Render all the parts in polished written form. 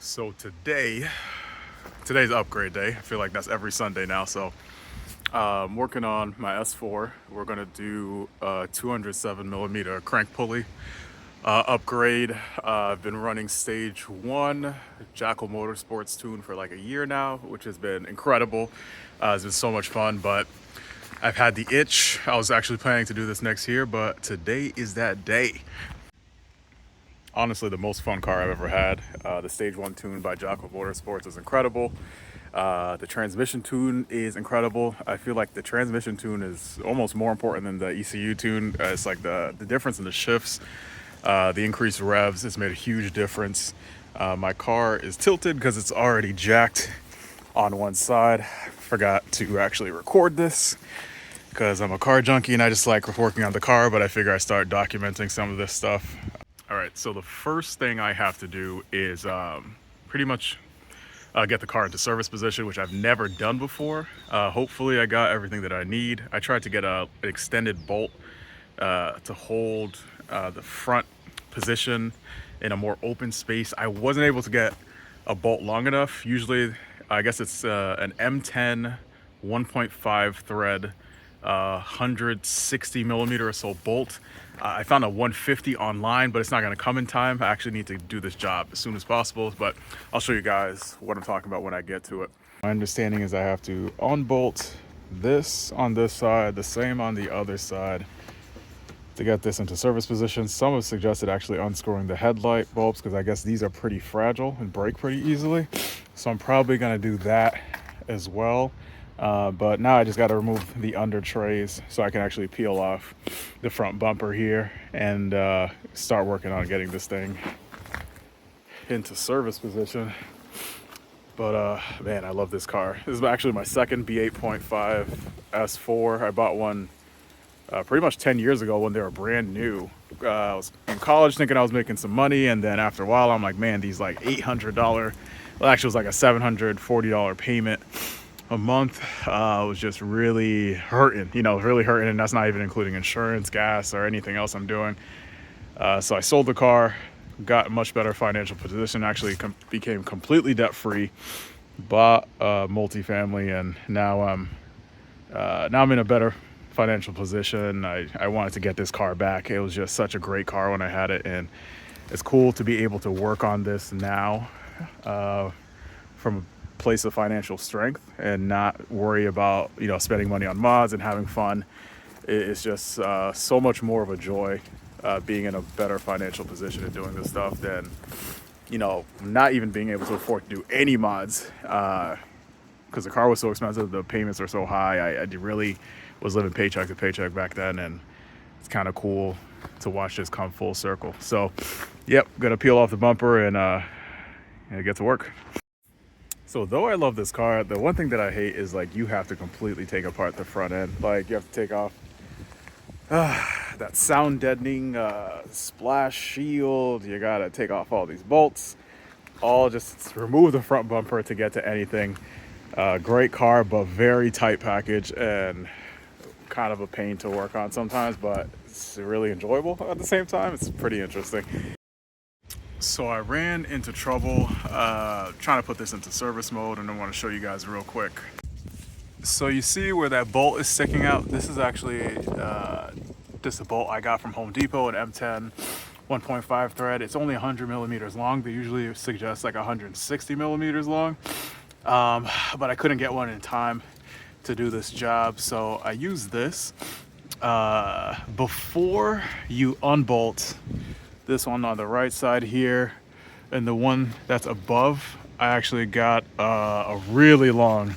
So today's upgrade day. I feel like that's every Sunday now. So I'm working on my S4. We're gonna do a 207 millimeter crank pulley upgrade. I've been running stage 1 Jackal Motorsports tune for like a year now, which has been incredible. It's been so much fun, but I've had the itch. I was actually planning to do this next year, but today is that day. Honestly, the most fun car I've ever had. The stage 1 tune by Jackal Motorsports is incredible. The transmission tune is incredible. I feel like the transmission tune is almost more important than the ECU tune. It's like the difference in the shifts, the increased revs. It's made a huge difference. My car is tilted because it's already jacked on one side. Forgot to actually record this because I'm a car junkie and I just like working on the car, but I figure I start documenting some of this stuff. All right, so the first thing I have to do is pretty much get the car into service position, which I've never done before. Hopefully I got everything that I need. I tried to get an extended bolt to hold the front position in a more open space. I wasn't able to get a bolt long enough. Usually, I guess it's an M10 1.5 thread, 160 millimeter or so bolt. I found a 150 online, but it's not going to come in time. I actually need to do this job as soon as possible, but I'll show you guys what I'm talking about when I get to it. My understanding is I have to unbolt this on this side, the same on the other side to get this into service position. Some have suggested actually unscrewing the headlight bulbs because I guess these are pretty fragile and break pretty easily. So I'm probably going to do that as well. But now I just got to remove the under trays so I can actually peel off the front bumper here and start working on getting this thing into service position. But man, I love this car. This is actually my second B8.5 S4. I bought one pretty much 10 years ago when they were brand new. I was in college thinking I was making some money, and then after a while I'm like, man, these like $800, well actually it was like a $740 payment a month was just really hurting, really hurting, and that's not even including insurance, gas, or anything else I'm doing. So I sold the car, got a much better financial position, actually became completely debt-free, bought a multifamily, and now I'm in a better financial position. I wanted to get this car back. It was just such a great car when I had it, and it's cool to be able to work on this now from a place of financial strength and not worry about spending money on mods and having fun. It's just so much more of a joy being in a better financial position and doing this stuff than not even being able to afford to do any mods because the car was so expensive, the payments are so high. I really was living paycheck to paycheck back then, and it's kind of cool to watch this come full circle. So yep, gonna peel off the bumper and get to work. So though I love this car, the one thing that I hate is like you have to completely take apart the front end. Like you have to take off that sound deadening splash shield. You gotta take off all these bolts, all just remove the front bumper to get to anything. Great car, but very tight package and kind of a pain to work on sometimes, but it's really enjoyable at the same time. It's pretty interesting. So I ran into trouble trying to put this into service mode, and I want to show you guys real quick. So you see where that bolt is sticking out? This is actually just a bolt I got from Home Depot, an M10 1.5 thread. It's only 100 millimeters long. They usually suggest like 160 millimeters long, but I couldn't get one in time to do this job, so I used this. Before you unbolt this one on the right side here and the one that's above, I actually got a really long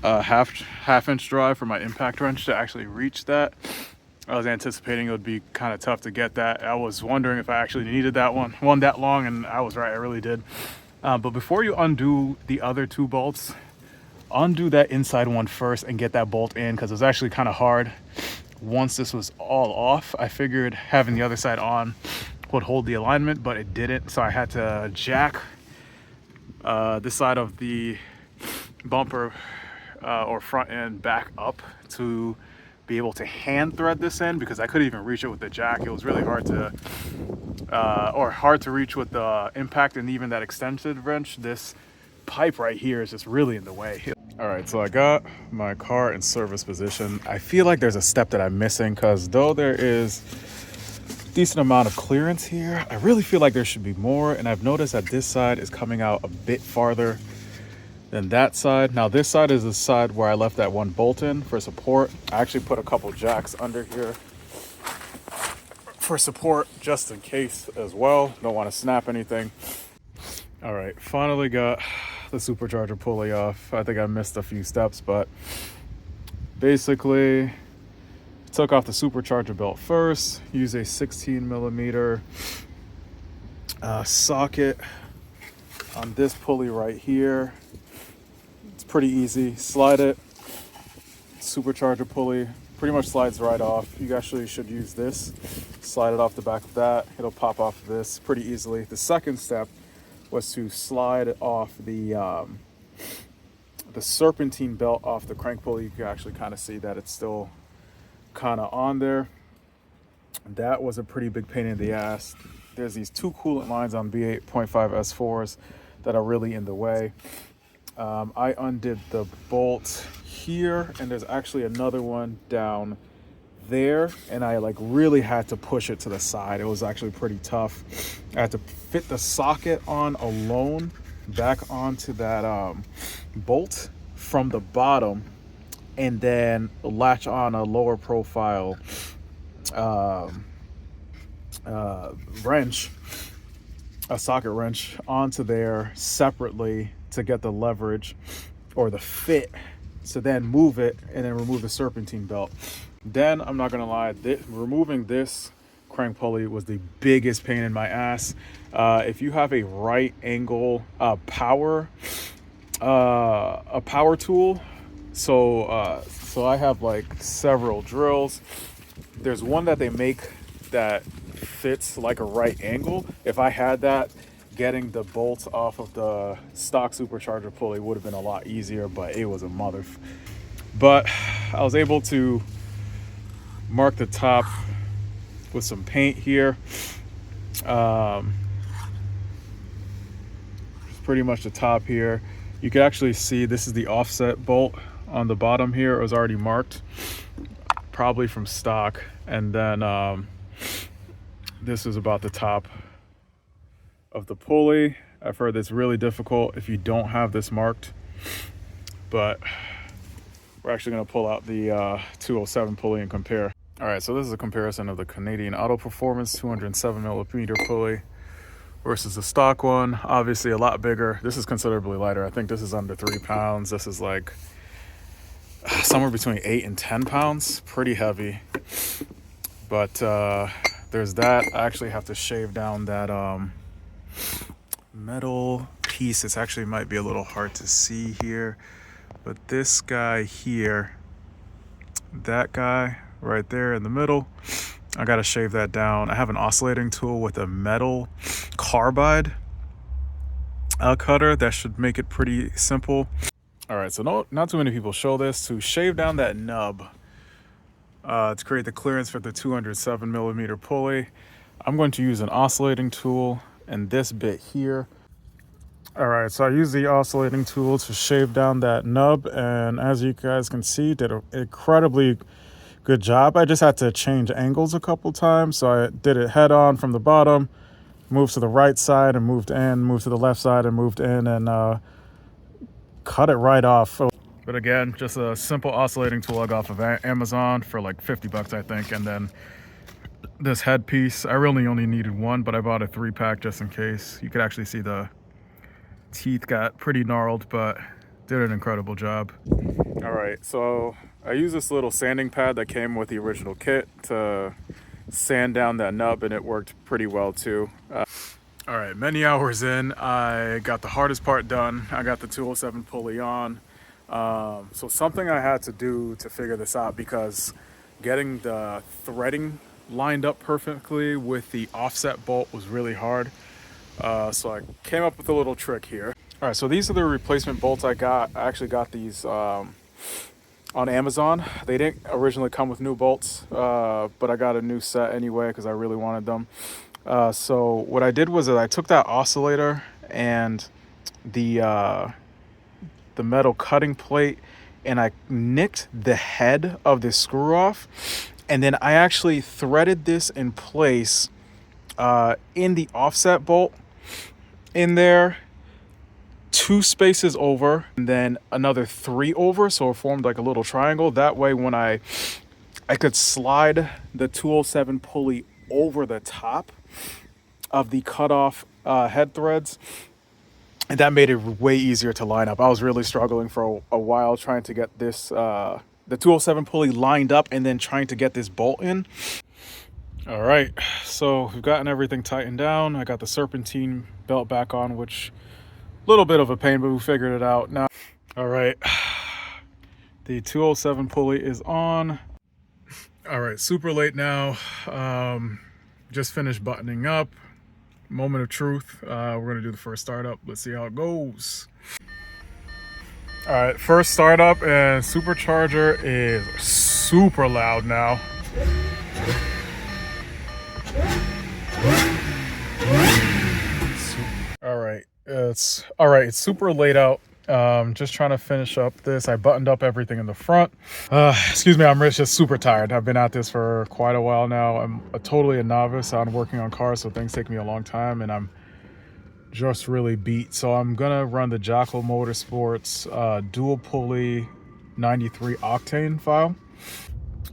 half inch drive for my impact wrench to actually reach that. I was anticipating it would be kind of tough to get that. I was wondering if I actually needed that one that long, and I was right, I really did. But before you undo the other two bolts, undo that inside one first and get that bolt in, because it was actually kind of hard. Once this was all off, I figured having the other side on would hold the alignment, but it didn't. So I had to jack this side of the bumper or front end back up to be able to hand thread this in, because I couldn't even reach it with the jack. It was really hard to or hard to reach with the impact and even that extended wrench. This pipe right here is just really in the way. All right, so I got my car in service position. I feel like there's a step that I'm missing, because though there is a decent amount of clearance here, I really feel like there should be more. And I've noticed that this side is coming out a bit farther than that side. Now this side is the side where I left that one bolt in for support. I actually put a couple jacks under here for support just in case as well. Don't want to snap anything. All right, finally got the supercharger pulley off. I think I missed a few steps, but basically took off the supercharger belt first, use a 16 millimeter socket on this pulley right here. It's pretty easy. Slide it, supercharger pulley pretty much slides right off. You actually should use this. Slide it off the back of that. It'll pop off of this pretty easily. The second step was to slide off the serpentine belt off the crank pulley. You can actually kind of see that it's still kind of on there. That was a pretty big pain in the ass. There's these two coolant lines on B8.5 S4s that are really in the way. I undid the bolt here, and there's actually another one down there, and I like really had to push it to the side. It was actually pretty tough. I had to fit the socket on alone back onto that bolt from the bottom, and then latch on a lower profile wrench, a socket wrench onto there separately to get the leverage or the fit, to then move it and then remove the serpentine belt. Then, I'm not gonna lie, removing this crank pulley was the biggest pain in my ass. If you have a right angle power tool, so I have like several drills. There's one that they make that fits like a right angle. If I had that, getting the bolts off of the stock supercharger pulley would have been a lot easier, but it was a mother. But I was able to mark the top with some paint here. Pretty much the top here. You can actually see this is the offset bolt on the bottom here. It was already marked, probably from stock. And then this is about the top of the pulley. I've heard it's really difficult if you don't have this marked, but we're actually going to pull out the 207 pulley and compare. All right, so this is a comparison of the Canadian Auto Performance 207 millimeter pulley versus the stock one. Obviously a lot bigger. This is considerably lighter. I think this is under 3 pounds. This is like somewhere between 8 and 10 pounds. Pretty heavy. But there's that. I actually have to shave down that metal piece. It's actually might be a little hard to see here, but this guy here, that guy right there in the middle, I gotta shave that down. I have an oscillating tool with a metal carbide cutter that should make it pretty simple. All right, so not too many people show this. To shave down that nub to create the clearance for the 207 millimeter pulley, I'm going to use an oscillating tool and this bit here. All right, so I use the oscillating tool to shave down that nub, and as you guys can see, did an incredibly good job. I just had to change angles a couple times, so I did it head on from the bottom, moved to the right side and moved in, moved to the left side and moved in, and cut it right off. But again, just a simple oscillating tool I got off of Amazon for like 50 bucks, I think. And then this headpiece, I really only needed one, but I bought a 3-pack just in case. You could actually see the teeth got pretty gnarled, but did an incredible job. All right, so I used this little sanding pad that came with the original kit to sand down that nub, and it worked pretty well too. All right, many hours in, I got the hardest part done. I got the 207 pulley on. So something I had to do to figure this out, because getting the threading lined up perfectly with the offset bolt was really hard. So I came up with a little trick here. All right, so these are the replacement bolts I got. I actually got these on Amazon. They didn't originally come with new bolts, but I got a new set anyway because I really wanted them. So what I did was that I took that oscillator and the metal cutting plate, and I nicked the head of the screw off, and then I actually threaded this in place in the offset bolt in there, 2 spaces over and then another 3 over, so it formed like a little triangle. That way when I could slide the 207 pulley over the top of the cutoff head threads, and that made it way easier to line up. I was really struggling for a while trying to get this the 207 pulley lined up and then trying to get this bolt in. All right, so we've gotten everything tightened down. I got the serpentine belt back on, which a little bit of a pain, but we figured it out now. All right, the 207 pulley is on. All right, super late now. Just finished buttoning up. Moment of truth. We're gonna do the first startup. Let's see how it goes. All right, first startup, and supercharger is super loud now. All right, it's super late out. Just trying to finish up this. I buttoned up everything in the front. Excuse me, I'm just super tired. I've been at this for quite a while now. I'm totally a novice on working on cars, so things take me a long time, and I'm just really beat. So I'm gonna run the Jackal Motorsports Dual Pulley 93 octane file.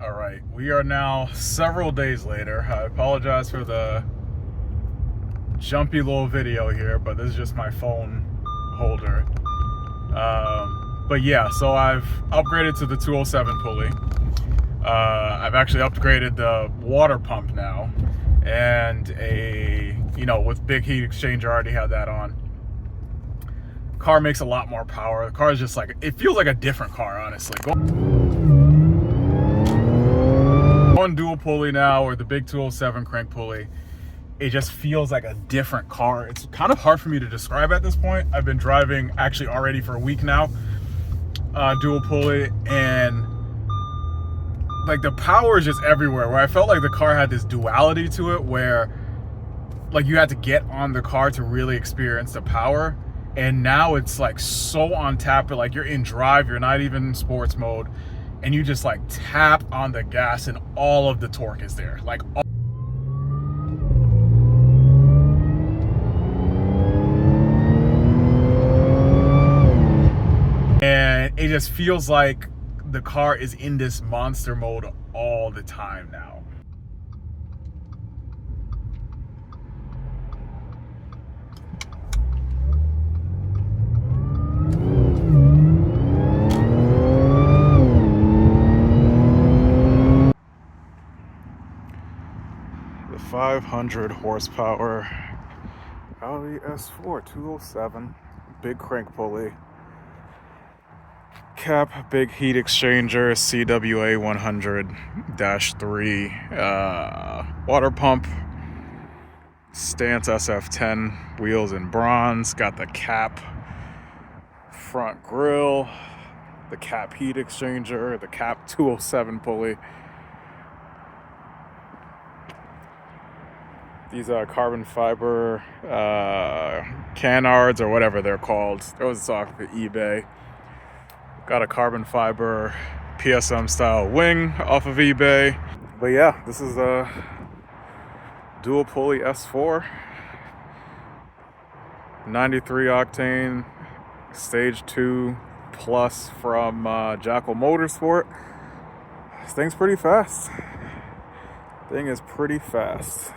All right, we are now several days later. I apologize for the jumpy little video here, but this is just my phone holder. But yeah, so I've upgraded to the 207 pulley. I've actually upgraded the water pump now, and with big heat exchanger, I already had that on. Car makes a lot more power. The car is just like, it feels like a different car, honestly. Going dual pulley now, or the big 207 crank pulley, it just feels like a different car. It's kind of hard for me to describe at this point. I've been driving actually already for a week now, dual pulley, and like the power is just everywhere, where I felt like the car had this duality to it where like you had to get on the car to really experience the power. And now it's like so on tap, like you're in drive, you're not even in sports mode, and you just like tap on the gas and all of the torque is there. Like and it just feels like the car is in this monster mode all the time now. The 500 horsepower Audi S4 207 big crank pulley, cap big heat exchanger, CWA 100-3 water pump, stance SF10 wheels in bronze, got the cap front grille, the cap heat exchanger, the cap 207 pulley. These are carbon fiber canards or whatever they're called. Those off of eBay. Got a carbon fiber PSM style wing off of eBay. But yeah, this is a dual pulley S4, 93 octane, stage 2 plus from Jackal Motorsport. This thing's pretty fast. Thing is pretty fast.